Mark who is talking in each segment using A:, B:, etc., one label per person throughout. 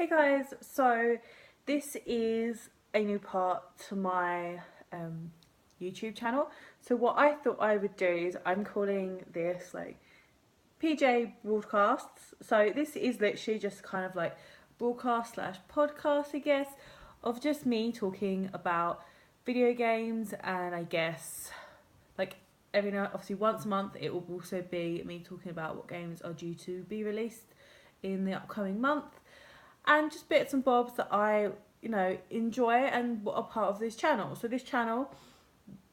A: Hey guys, so this is a new part to my YouTube channel. So what I thought I would do is I'm calling this like PJ broadcasts. So this is literally just kind of like broadcast slash podcast, I guess, of just me talking about video games, and I guess like every now obviously once a month it will also be me talking about what games are due to be released in the upcoming month, and just bits and bobs that I, enjoy and what are part of this channel. So this channel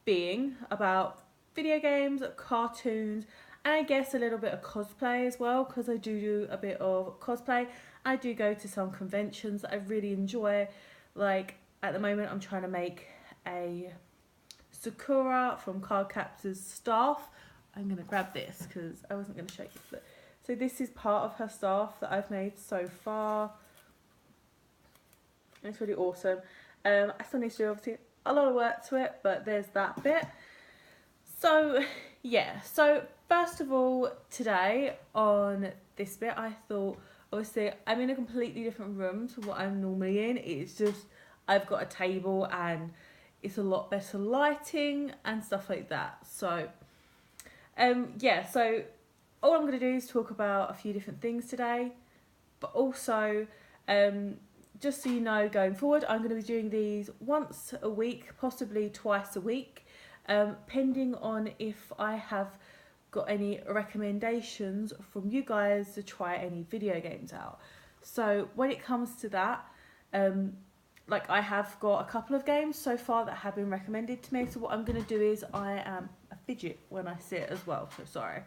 A: being about video games, cartoons, and I guess a little bit of cosplay as well, because I do a bit of cosplay. I do go to some conventions that I really enjoy. Like at the moment I'm trying to make a Sakura from Cardcaptor's staff. I'm going to grab this because I wasn't going to show you. But so this is part of her staff that I've made so far. It's really awesome. I still need to do obviously a lot of work to it, but there's that bit. So yeah, so first of all, today on this bit, I thought obviously I'm in a completely different room to what I'm normally in. It's just I've got a table and it's a lot better lighting and stuff like that. So yeah, so all I'm going to do is talk about a few different things today, but also just so you know, going forward, I'm going to be doing these once a week, possibly twice a week, pending on if I have got any recommendations from you guys to try any video games out. So when it comes to that, like I have got a couple of games so far that have been recommended to me. So what I'm going to do is I am a fidget when I sit as well, so sorry.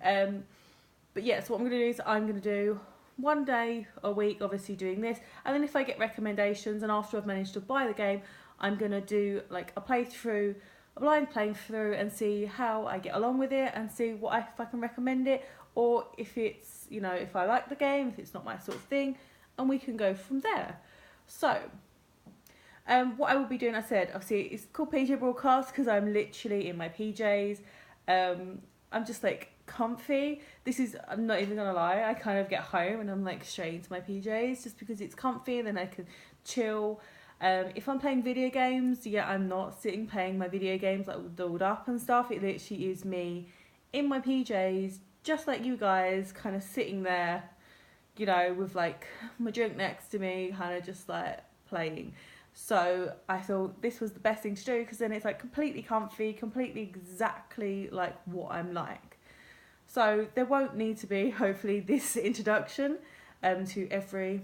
A: But yeah, so what I'm going to do is I'm going to do one day a week, obviously doing this, and then if I get recommendations and after I've managed to buy the game, I'm going to do like a playthrough, a blind playthrough, and see how I get along with it and see if I can recommend it, or if it's, if I like the game, if it's not my sort of thing, and we can go from there. So what I will be doing, I said, obviously it's called PJ Broadcast because I'm literally in my PJs. I'm just like comfy. I'm not even gonna lie, I kind of get home and I'm like straight into my PJs just because it's comfy and then I can chill. If I'm playing video games, yeah, I'm not sitting playing my video games like dolled up and stuff. It literally is me in my PJs, just like you guys, kind of sitting there, with like my drink next to me, kind of just like playing. So I thought this was the best thing to do because then it's like completely comfy, completely exactly like what I'm like. So there won't need to be, hopefully, this introduction to every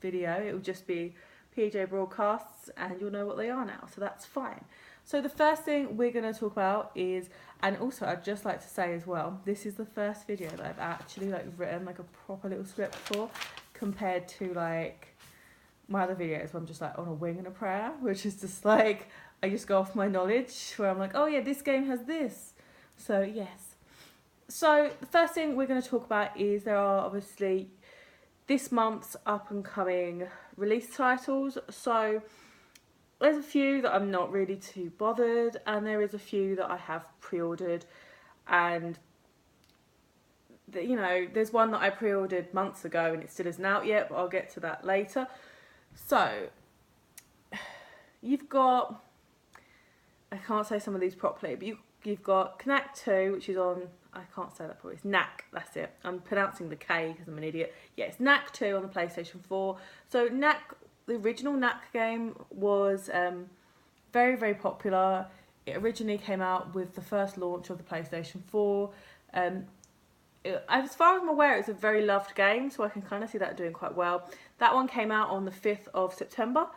A: video. It will just be PJ broadcasts and you'll know what they are now. So that's fine. So the first thing we're going to talk about is, and also I'd just like to say as well, this is the first video that I've actually like written like a proper little script for, compared to like my other videos where I'm just like on a wing and a prayer, which is just like I just go off my knowledge where I'm like, oh yeah, this game has this. So yes. So the first thing we're going to talk about is there are obviously this month's up and coming release titles. So there's a few that I'm not really too bothered, and there is a few that I have pre-ordered, and there's one that I pre-ordered months ago and it still isn't out yet, but I'll get to that later. So you've got, I can't say some of these properly, but you've got Knack 2, which is on, I can't say that properly, it's Knack, that's it. I'm pronouncing the K because I'm an idiot. Yeah, it's Knack 2 on the PlayStation 4. So Knack, the original Knack game was very, very popular. It originally came out with the first launch of the PlayStation 4. As far as I'm aware, it's a very loved game, so I can kind of see that doing quite well. That one came out on the 5th of September.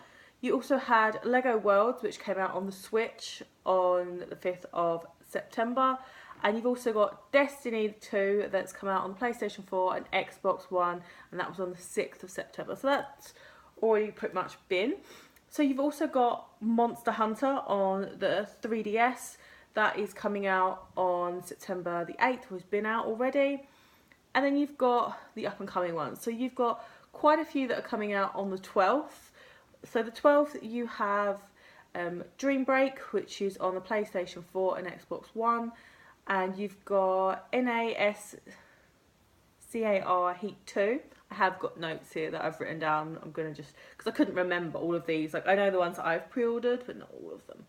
A: You also had Lego Worlds, which came out on the Switch on the 5th of September. And you've also got Destiny 2 that's come out on the PlayStation 4 and Xbox One, and that was on the 6th of September. So that's already pretty much been. So you've also got Monster Hunter on the 3DS. That is coming out on September the 8th, has been out already. And then you've got the up and coming ones. So you've got quite a few that are coming out on the 12th. So the 12th you have Dream Break, which is on the PlayStation 4 and Xbox One. And you've got NASCAR Heat 2 I have got notes here that I've written down. I'm going to just, because I couldn't remember all of these. Like, I know the ones that I've pre-ordered, but not all of them.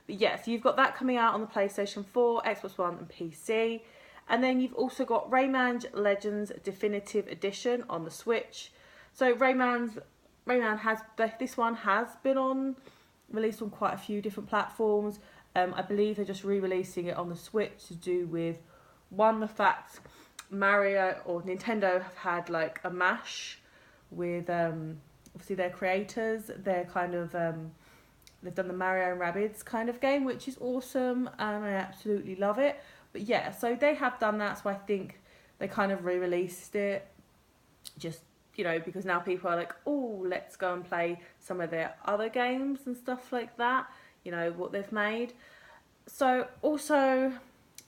A: But yeah, so you've got that coming out on the PlayStation 4, Xbox One and PC. And then you've also got Rayman Legends Definitive Edition on the Switch. So Rayman has, this one has been released on quite a few different platforms. I believe they're just re-releasing it on the Switch to do with, one, the fact Mario or Nintendo have had like a mash with obviously their creators. They're kind of they've done the Mario and Rabbids kind of game, which is awesome, and I absolutely love it. But yeah, so they have done that, so I think they kind of re-released it just, you know, because now people are like, oh, let's go and play some of their other games and stuff like that, you know, what they've made. So also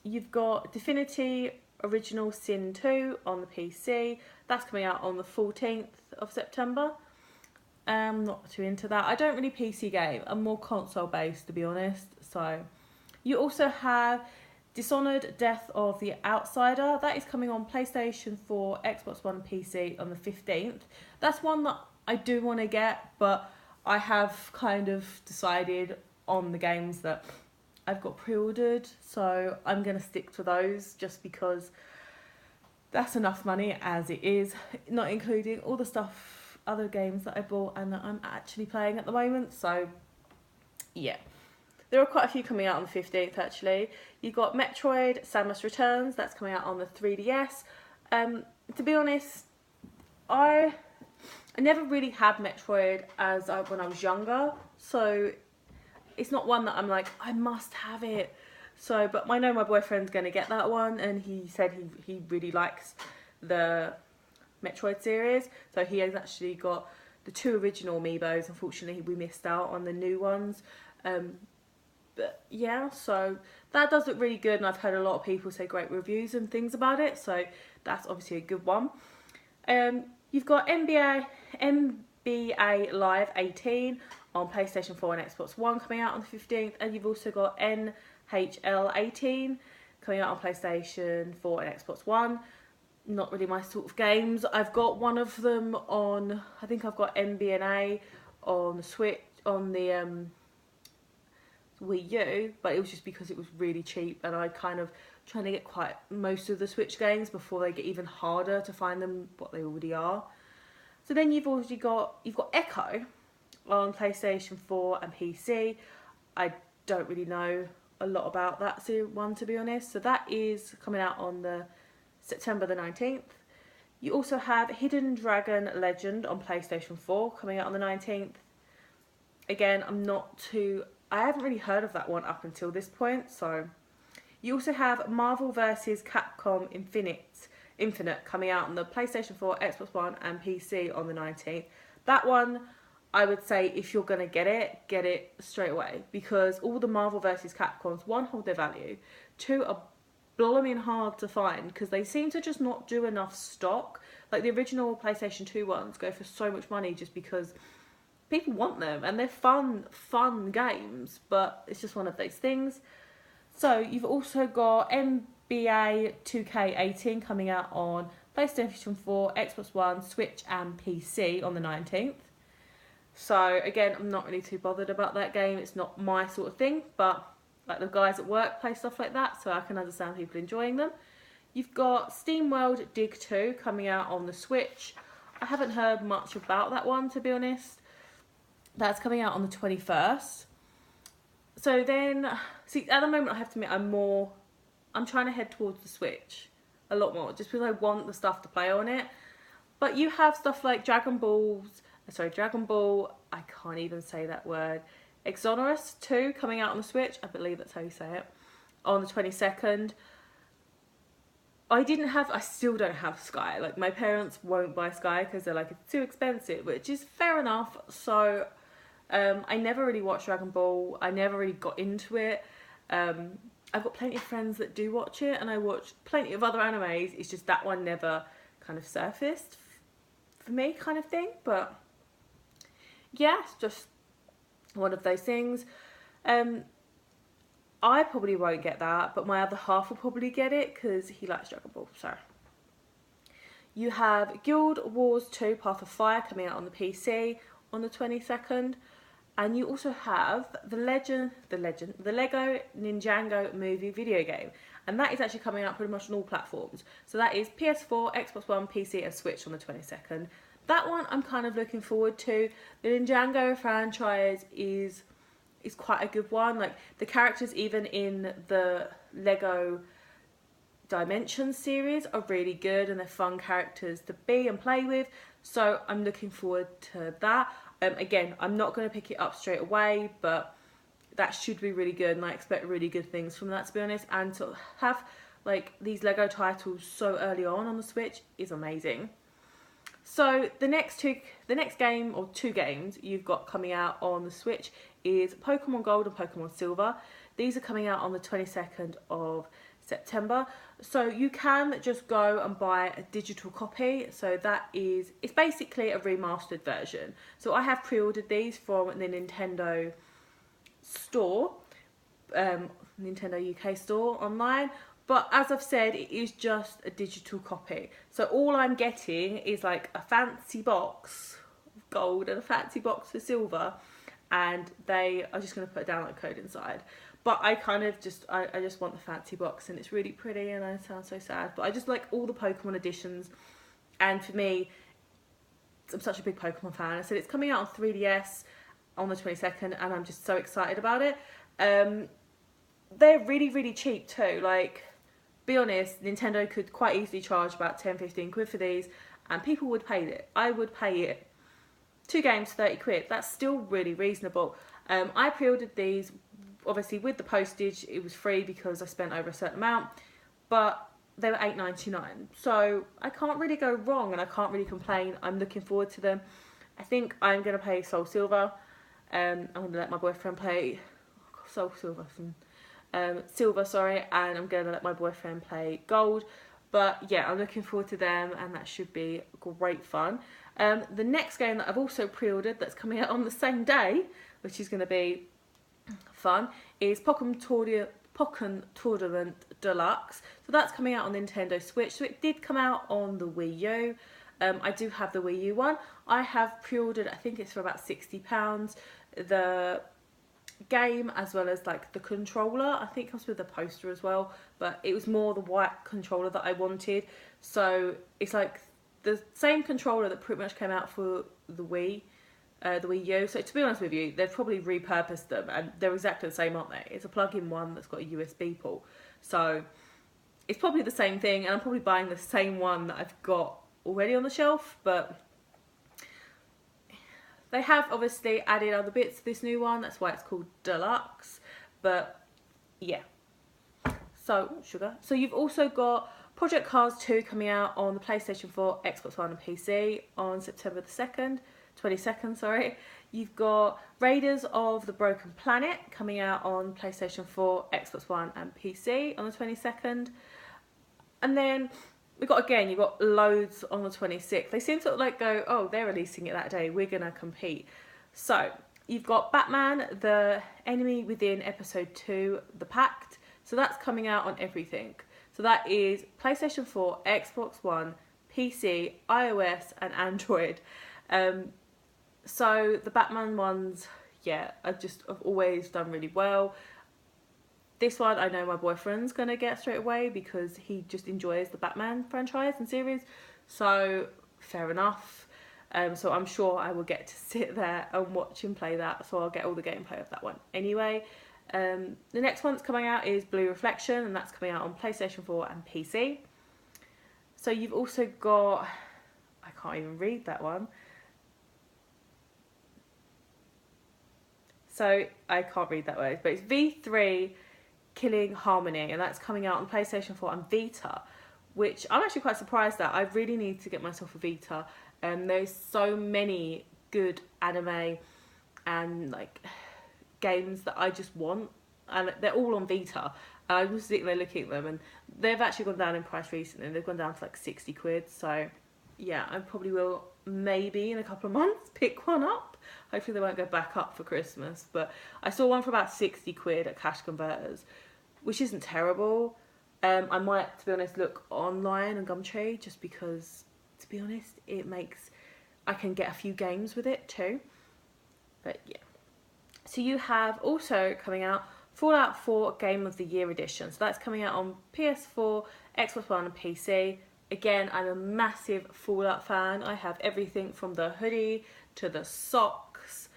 A: you've got Divinity Original Sin 2 on the PC. That's coming out on the 14th of September. I'm not too into that. I don't really PC game. I'm more console based, to be honest. So you also have Dishonored Death of the Outsider. That is coming on PlayStation 4, Xbox One and PC on the 15th. That's one that I do want to get, but I have kind of decided on the games that I've got pre-ordered, so I'm going to stick to those just because that's enough money as it is, not including all the stuff, other games that I bought and that I'm actually playing at the moment. So yeah, there are quite a few coming out on the 15th actually. You've got Metroid Samus Returns, that's coming out on the 3DS. To be honest, I never really had Metroid when I was younger, so it's not one that I'm like, I must have it. So, but I know my boyfriend's going to get that one, and he said he really likes the Metroid series. So he has actually got the 2 original amiibos. Unfortunately, we missed out on the new ones. But yeah, so that does look really good, and I've heard a lot of people say great reviews and things about it. So that's obviously a good one. You've got NBA Live 18 on PlayStation 4 and Xbox One coming out on the 15th, and you've also got NHL 18 coming out on PlayStation 4 and Xbox One. Not really my sort of games. I've got one of them on, I think I've got NBA on the Switch, on the Wii U, but it was just because it was really cheap, and I kind of trying to get quite most of the Switch games before they get even harder to find them what they already are. So then you've got Echo on PlayStation 4 and PC. I don't really know a lot about that one, to be honest. So that is coming out on the September the 19th. You also have Hidden Dragon Legend on PlayStation 4 coming out on the 19th. Again, I haven't really heard of that one up until this point. So you also have Marvel vs. Capcom Infinite coming out on the PlayStation 4, Xbox One and PC on the 19th. That one, I would say if you're going to get it straight away, because all the Marvel vs. Capcoms, 1, hold their value, 2, are blooming hard to find because they seem to just not do enough stock. Like the original PlayStation 2 ones go for so much money just because people want them and they're fun games, but it's just one of those things. So you've also got NBA 2K18 coming out on PlayStation 4, Xbox One, Switch and PC on the 19th. So again, I'm not really too bothered about that game. It's not my sort of thing, but like the guys at work play stuff like that, so I can understand people enjoying them. You've got SteamWorld Dig 2 coming out on the Switch. I haven't heard much about that one, to be honest. That's coming out on the 21st. So then, see, at the moment I have to admit I'm trying to head towards the Switch a lot more, just because I want the stuff to play on it. But you have stuff like Dragon Ball, I can't even say that word, Exonerous 2 coming out on the Switch, I believe that's how you say it, on the 22nd. I still don't have Sky. Like, my parents won't buy Sky because they're like, it's too expensive, which is fair enough. So I never really watched Dragon Ball. I never really got into it. I've got plenty of friends that do watch it, and I watch plenty of other animes. It's just that one never kind of surfaced for me, kind of thing. But yeah, it's just one of those things. I probably won't get that, but my other half will probably get it because he likes Dragon Ball. So You have Guild Wars 2 Path of Fire coming out on the PC on the 22nd. And you also have the Lego Ninjago movie video game. And that is actually coming out pretty much on all platforms. So that is PS4, Xbox One, PC and Switch on the 22nd. That one I'm kind of looking forward to. The Ninjago franchise is quite a good one. Like, the characters even in the Lego Dimensions series are really good and they're fun characters to be and play with. So I'm looking forward to that. Again, I'm not going to pick it up straight away, but that should be really good and I expect really good things from that, to be honest. And to have like these Lego titles so early on the Switch is amazing. So the next game or two games you've got coming out on the Switch is Pokemon Gold and Pokemon Silver. These are coming out on the 22nd of September. So you can just go and buy a digital copy. So it's basically a remastered version. So I have pre-ordered these from the Nintendo store, Nintendo UK store online. But as I've said, it is just a digital copy. So all I'm getting is like a fancy box of gold and a fancy box for silver. And they are just going to put a download code inside. But I kind of I just want the fancy box and it's really pretty and I sound so sad. But I just like all the Pokemon editions. And for me, I'm such a big Pokemon fan. I said it's coming out on 3DS on the 22nd and I'm just so excited about it. They're really, really cheap too. Like, be honest, Nintendo could quite easily charge about 10-15 quid for these and people would pay it. I would pay it. 2 games, 30 quid. That's still really reasonable. I pre-ordered these, obviously with the postage, it was free because I spent over a certain amount, but they were $8.99. So I can't really go wrong and I can't really complain. I'm looking forward to them. I think I'm going to play Soul Silver. I'm going to let my boyfriend play Silver, and I'm going to let my boyfriend play Gold. But yeah, I'm looking forward to them and that should be great fun. The next game that I've also pre-ordered that's coming out on the same day, which is going to be fun, is Pokken Tournament Deluxe. So that's coming out on Nintendo Switch. So it did come out on the Wii U. I do have the Wii U one. I have pre-ordered, I think it's for about £60, the game as well as like the controller. I think it comes with a poster as well, but it was more the white controller that I wanted. So it's like the same controller that pretty much came out for the Wii U. So to be honest with you, they've probably repurposed them and they're exactly the same, aren't they? It's a plug-in one that's got a USB port. So it's probably the same thing and I'm probably buying the same one that I've got already on the shelf, but they have obviously added other bits to this new one. That's why it's called Deluxe. But yeah. So, sugar. So you've also got Project Cars 2 coming out on the PlayStation 4, Xbox One and PC on September the 22nd, sorry. You've got Raiders of the Broken Planet coming out on PlayStation 4, Xbox One and PC on the 22nd. And then you've got loads on the 26th. They seem to like go, oh, they're releasing it that day, we're going to compete. So you've got Batman, The Enemy Within Episode 2, The Pact. So that's coming out on everything. So that is PlayStation 4, Xbox One, PC, iOS and Android. So the Batman ones, yeah, I've always done really well. This one I know my boyfriend's going to get straight away because he just enjoys the Batman franchise and series. So fair enough. So I'm sure I will get to sit there and watch him play that. So I'll get all the gameplay of that one anyway. The next one that's coming out is Blue Reflection and that's coming out on PlayStation 4 and PC. So you've also got, I can't even read that one. So I can't read that word, but it's V3 Killing Harmony, and that's coming out on PlayStation 4 and Vita, which I'm actually quite surprised at. I really need to get myself a Vita. There's so many good anime and like games that I just want, and they're all on Vita. And I was sitting there looking at them, and they've actually gone down in price recently. They've gone down to like 60 quid. So yeah, I probably will maybe in a couple of months pick one up. Hopefully they won't go back up for Christmas. But I saw one for about 60 quid at Cash Converters, which isn't terrible. I might, to be honest, look online on Gumtree just because to be honest. I can get a few games with it too. But yeah. So you have also coming out Fallout 4 Game of the Year Edition. So that's coming out on PS4, Xbox One and PC. Again, I'm a massive Fallout fan. I have everything from the hoodie to the socks.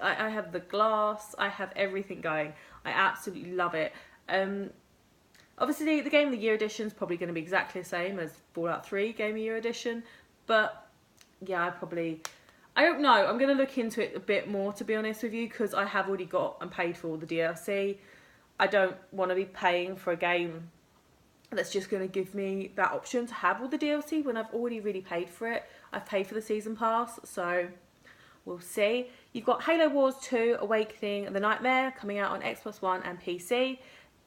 A: I have the glass. I have everything going. I absolutely love it. Obviously, the Game of the Year Edition is probably going to be exactly the same as Fallout 3 Game of the Year Edition. But yeah, I don't know. I'm going to look into it a bit more, to be honest with you, because I have already got and paid for all the DLC. I don't want to be paying for a game that's just going to give me that option to have all the DLC when I've already really paid for it. I've paid for the season pass, so we'll see. You've got Halo Wars 2, Awakening and the Nightmare coming out on Xbox One and PC.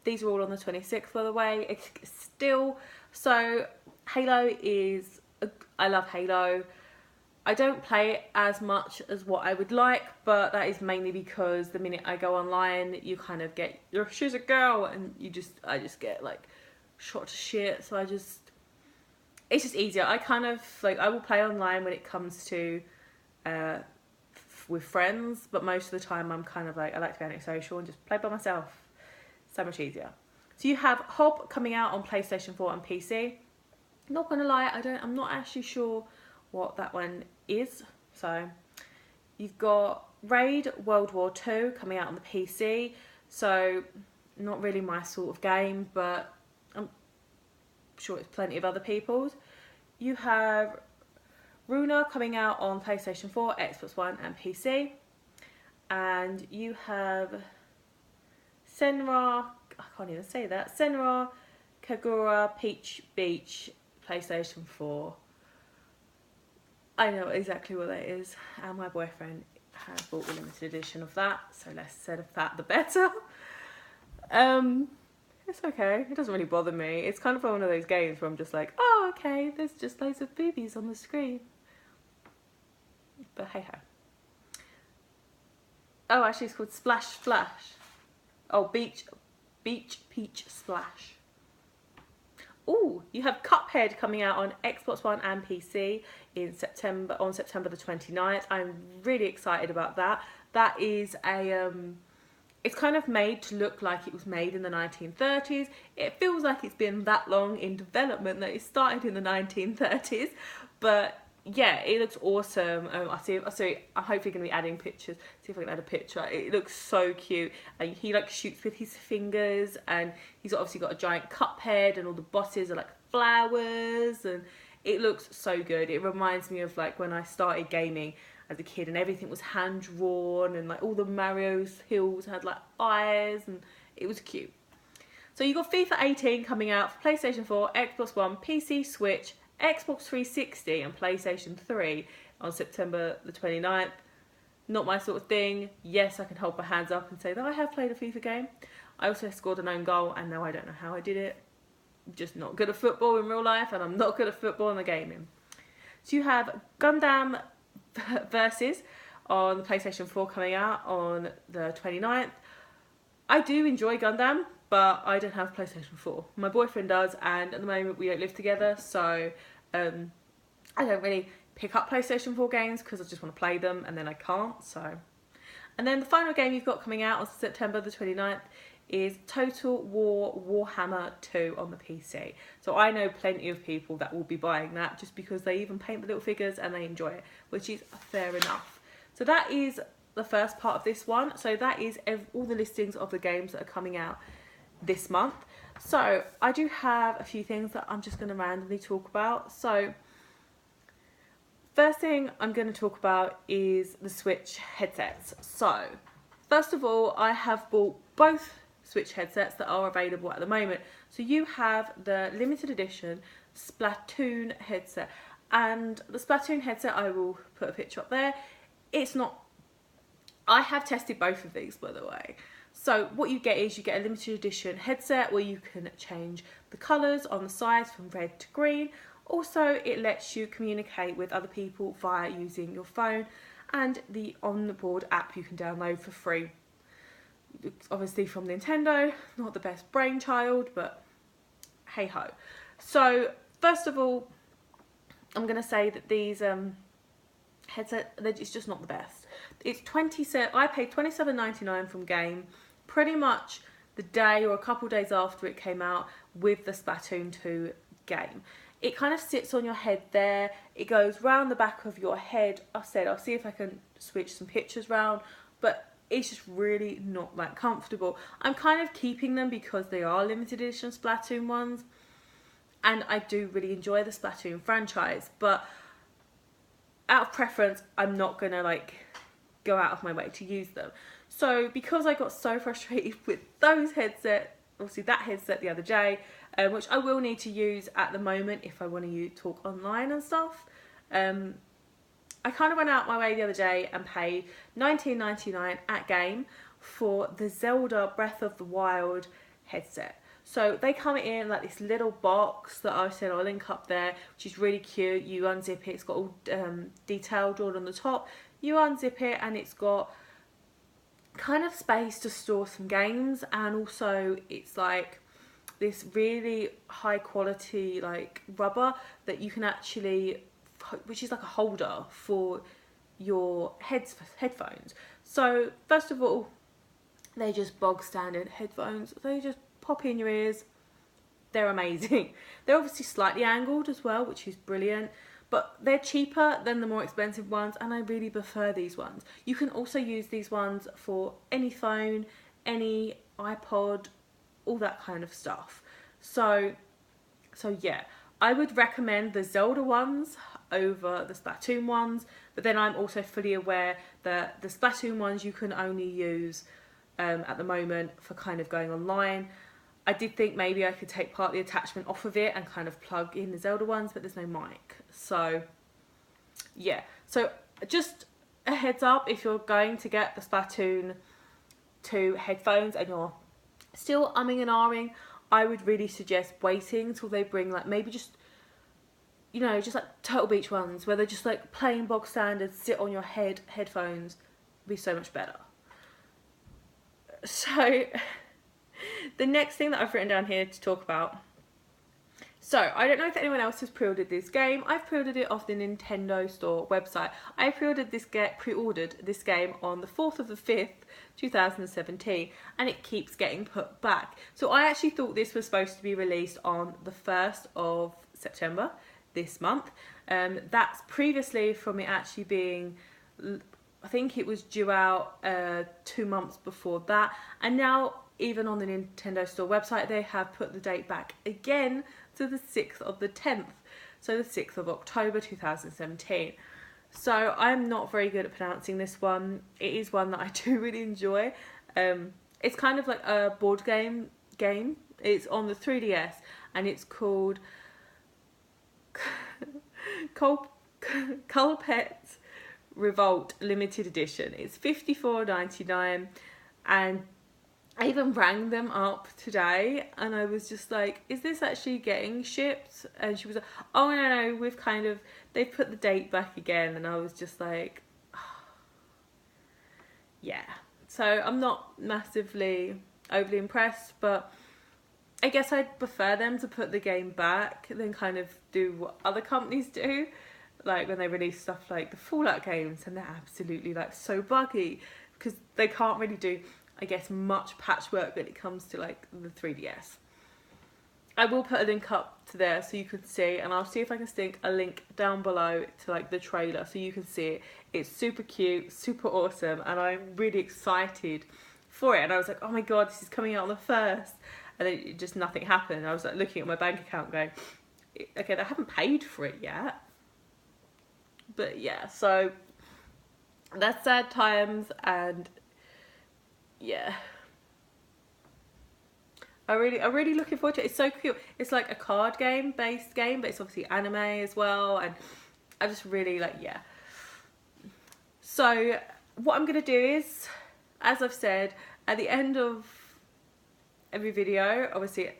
A: These are all on the 26th, by the way. So Halo I love Halo. I don't play it as much as what I would like, but that is mainly because the minute I go online, you kind of get, she's a girl, and I just get like shot to shit. So it's just easier. I will play online when it comes to with friends, but most of the time I'm kind of like, I like to go antisocial and just play by myself. So much easier. So you have Hob coming out on PlayStation 4 and PC. Not gonna lie, I'm not actually sure what that one is. So you've got Raid World War 2 coming out on the PC. So not really my sort of game, but I'm sure it's plenty of other people's. You have Runa coming out on PlayStation 4, Xbox One and PC. And you have Senra, I can't even say that, Senra Kagura Peach Beach, PlayStation 4. I know exactly what that is, and my boyfriend has bought the limited edition of that, so less said of that the better. It's okay, it doesn't really bother me. It's kind of one of those games where I'm just like, oh okay, there's just loads of boobies on the screen. But hey ho. Oh, actually it's called Splash Splash. Oh, Beach Peach Splash. Oh, you have Cuphead coming out on Xbox One and PC on September the 29th. I'm really excited about that. That is it's kind of made to look like it was made in the 1930s. It feels like it's been that long in development that it started in the 1930s. But yeah, it looks awesome. I'm hopefully going to be adding pictures. See if I can add a picture. It looks so cute. And he like shoots with his fingers, and he's obviously got a giant cup head, and all the bosses are like flowers, and it looks so good. It reminds me of like when I started gaming as a kid, and everything was hand drawn, and like all the Mario's hills had like eyes, and it was cute. So you got FIFA 18 coming out for PlayStation 4, Xbox One, PC, Switch, Xbox 360 and PlayStation 3 on September the 29th. Not my sort of thing. Yes, I can hold my hands up and say that I have played a FIFA game. I also scored an own goal, and now I don't know how I did it. I'm just not good at football in real life, and I'm not good at football in the gaming. So you have Gundam Versus on the PlayStation 4 coming out on the 29th. I do enjoy Gundam, but I don't have PlayStation 4. My boyfriend does, and at the moment we don't live together, so I don't really pick up PlayStation 4 games because I just want to play them, and then I can't. So, and then the final game you've got coming out on September the 29th is Total War Warhammer 2 on the PC. So I know plenty of people that will be buying that just because they even paint the little figures and they enjoy it, which is fair enough. So that is the first part of this one. So that is all the listings of the games that are coming out this month. So I do have a few things that I'm just going to randomly talk about. So first thing I'm going to talk about is the Switch headsets. So first of all, I have bought both Switch headsets that are available at the moment. So you have the limited edition Splatoon headset, and the Splatoon headset, I will put a picture up there. It's not, I have tested both of these, by the way. So what you get is you get a limited edition headset where you can change the colours on the sides from red to green. Also, it lets you communicate with other people via using your phone and the on-board app you can download for free. It's obviously from Nintendo, not the best brainchild, but hey ho. So first of all, I'm going to say that these headset, it's just not the best. It's 27. I paid $27.99 from Game, pretty much the day or a couple days after it came out with the Splatoon 2 game. It kind of sits on your head there. It goes round the back of your head. I'll see if I can switch some pictures round, but it's just really not that comfortable. I'm kind of keeping them because they are limited edition Splatoon ones, and I do really enjoy the Splatoon franchise, but out of preference, I'm not gonna like go out of my way to use them. So because I got so frustrated with those headset, obviously that headset the other day, which I will need to use at the moment if I want to talk online and stuff, I kind of went out my way the other day and paid $19.99 at Game for the Zelda Breath of the Wild headset. So they come in like this little box that I said I'll link up there, which is really cute. You unzip it, it's got all detail drawn on the top. You unzip it and it's got kind of space to store some games, and also it's like this really high quality like rubber that you can actually, which is like a holder for your headphones. So first of all, they're just bog standard headphones. They just pop in your ears. They're amazing. They're obviously slightly angled as well, which is brilliant, but they're cheaper than the more expensive ones, and I really prefer these ones. You can also use these ones for any phone, any iPod, all that kind of stuff. So yeah, I would recommend the Zelda ones over the Splatoon ones, but then I'm also fully aware that the Splatoon ones you can only use at the moment for kind of going online. I did think maybe I could take part of the attachment off of it and kind of plug in the Zelda ones, but there's no mic. So yeah, so just a heads up, if you're going to get the Splatoon 2 headphones and you're still umming and ahhing, I would really suggest waiting until they bring like maybe just, you know, just like Turtle Beach ones where they're just like plain bog standard, sit on your head headphones, would be so much better. So the next thing that I've written down here to talk about. So I don't know if anyone else has pre-ordered this game. I've pre-ordered it off the Nintendo Store website. I pre-ordered this game on the 4th of the 5th, 2017, and it keeps getting put back. So I actually thought this was supposed to be released on the 1st of September this month. That's previously from it actually being, I think it was due out 2 months before that, and now even on the Nintendo Store website they have put the date back again to the 6th of the 10th, so the 6th of October 2017. So I'm not very good at pronouncing this one. It is one that I do really enjoy. It's kind of like a board game. It's on the 3DS and it's called Culpet Revolt Limited Edition. It's $54.99, and I even rang them up today and I was just like, is this actually getting shipped? And she was like, oh no, they've put the date back again. And I was just like, oh. Yeah. So I'm not massively overly impressed, but I guess I'd prefer them to put the game back than kind of do what other companies do. Like when they release stuff like the Fallout games and they're absolutely like so buggy because they can't really do, I guess, much patchwork when it comes to like the 3DS. I will put a link up to there so you can see, and I'll see if I can stick a link down below to like the trailer so you can see it. It's super cute, super awesome, and I'm really excited for it. And I was like, oh my god, this is coming out on the 1st, and then just nothing happened. I was like looking at my bank account going, okay, they haven't paid for it yet. But yeah, so that's sad times, and yeah, I really looking forward to it. It's so cute. It's like a card game based game, but it's obviously anime as well, and I just really like, yeah. So what I'm gonna do is, as I've said at the end of every video, obviously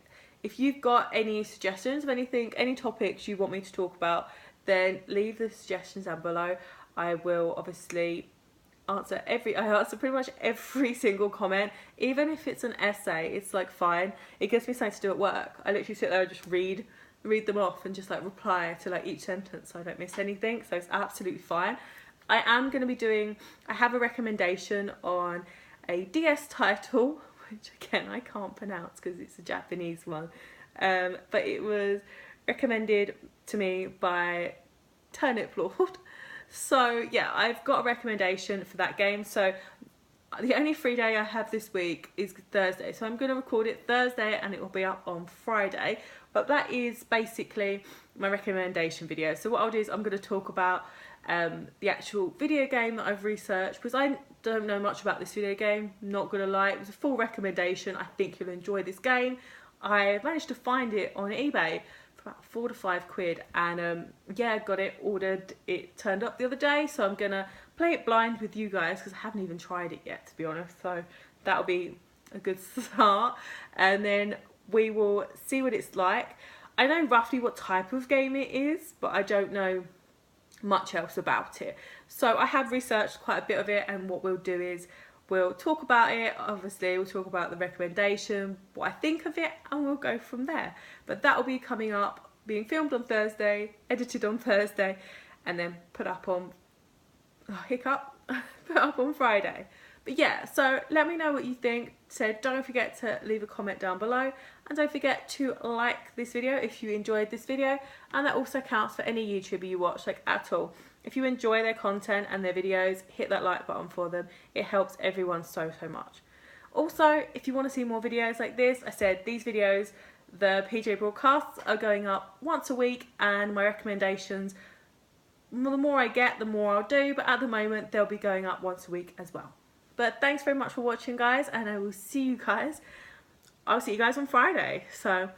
A: if you've got any suggestions of anything, any topics you want me to talk about, then leave the suggestions down below. I will obviously answer pretty much every single comment. Even if it's an essay, it's like fine. It gives me something to do at work. I literally sit there and just read read them off and just like reply to like each sentence so I don't miss anything, so it's absolutely fine. I am going to be doing, I have a recommendation on a DS title, which again I can't pronounce because it's a Japanese one, but it was recommended to me by Turnip Lord. So yeah, I've got a recommendation for that game. So the only free day I have this week is Thursday, so I'm going to record it Thursday and it will be up on Friday. But that is basically my recommendation video. So what I'll do is I'm going to talk about the actual video game that I've researched, because I don't know much about this video game, not going to lie. It was a full recommendation. I think you'll enjoy this game. I managed to find it on eBay for about £4 to £5, and yeah, got it ordered. It turned up the other day, so I'm going to play it blind with you guys because I haven't even tried it yet, to be honest. So that'll be a good start, and then we will see what it's like. I know roughly what type of game it is, but I don't know much else about it. So I have researched quite a bit of it, and what we'll do is we'll talk about it. Obviously we'll talk about the recommendation, what I think of it, and we'll go from there. But that will be coming up, being filmed on Thursday, edited on Thursday, and then put up on put up on Friday. But yeah, so let me know what you think. So don't forget to leave a comment down below, and don't forget to like this video if you enjoyed this video, and that also counts for any YouTuber you watch, like at all. If you enjoy their content and their videos, hit that like button for them. It helps everyone so much. Also, if you want to see more videos like this, I said these videos, the PJ broadcasts, are going up once a week, and my recommendations, the more I get, the more I'll do, but at the moment they'll be going up once a week as well. But thanks very much for watching, guys, and I'll see you guys on Friday. So